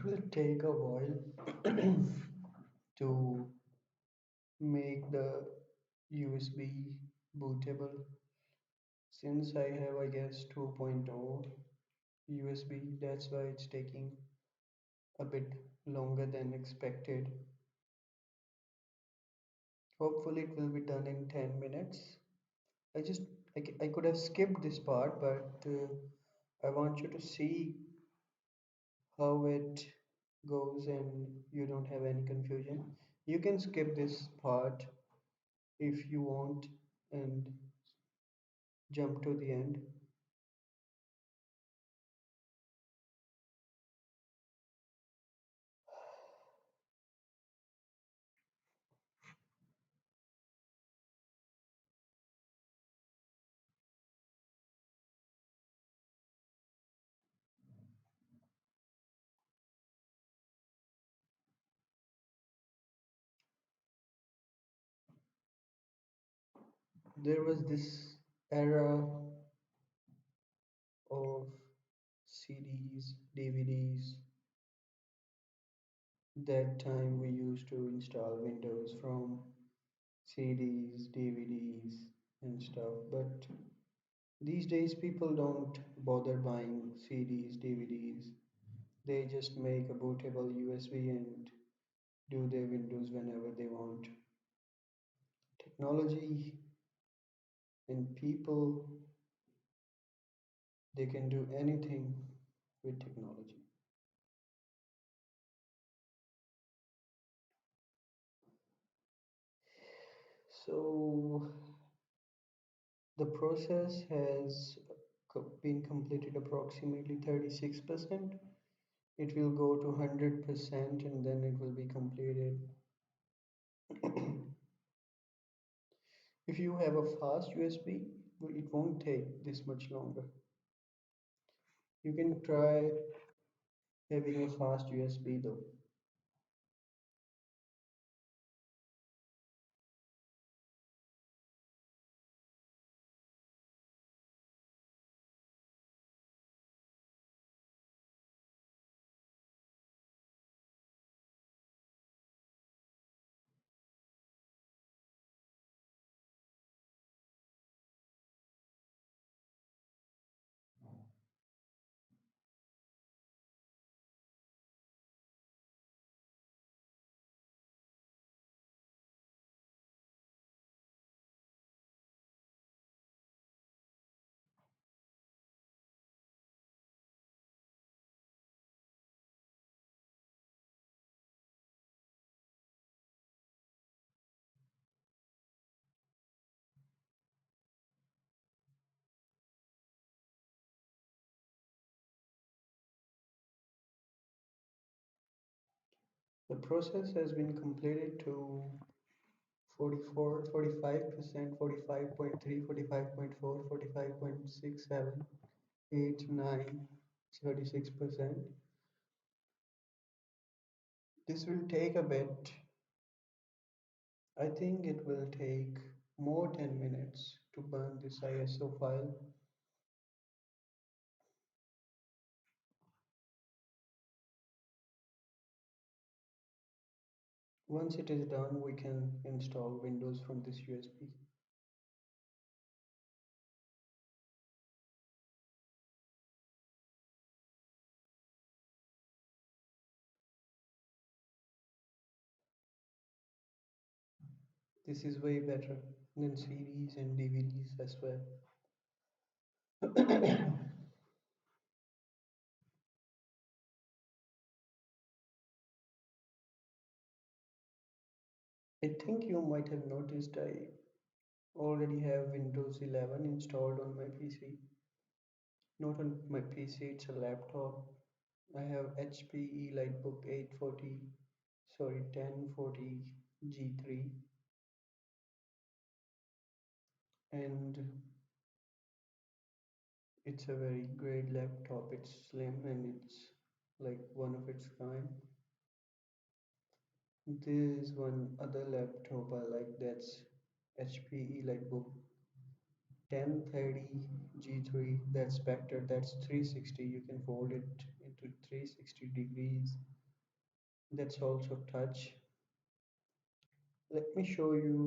will take a while to make the USB bootable since I have I guess 2.0 USB. That's why it's taking a bit longer than expected. Hopefully it will be done in 10 minutes. I just I could have skipped this part, but I want you to see how it goes and you don't have any confusion. You can skip this part if you want and jump to the end. There was this era of CDs, DVDs. That time we used to install Windows from CDs, DVDs, and stuff. But these days, people don't bother buying CDs, DVDs. They just make a bootable USB and do their Windows whenever they want. Technology and people, they can do anything with technology. So the process has been completed approximately 36%. It will go to 100% and then it will be completed. If you have a fast USB, it won't take this much longer. You can try having a fast USB though. The process has been completed to 44, 45%, 45.3, 45.4, 45.67, 8, 9, 36%. This will take a bit. I think it will take more 10 minutes to burn this ISO file. Once it is done, we can install Windows from this USB. This is way better than CDs and DVDs as well. I think you might have noticed I already have Windows 11 installed on my PC. Not on my PC, it's a laptop. I have HP EliteBook 840, sorry, 1040 G3, and it's a very great laptop. It's slim and it's like one of its kind. There's one other laptop I like, that's HP EliteBook 1030 G3. That's better. That's 360. You can fold it into 360 degrees. That's also touch. Let me show you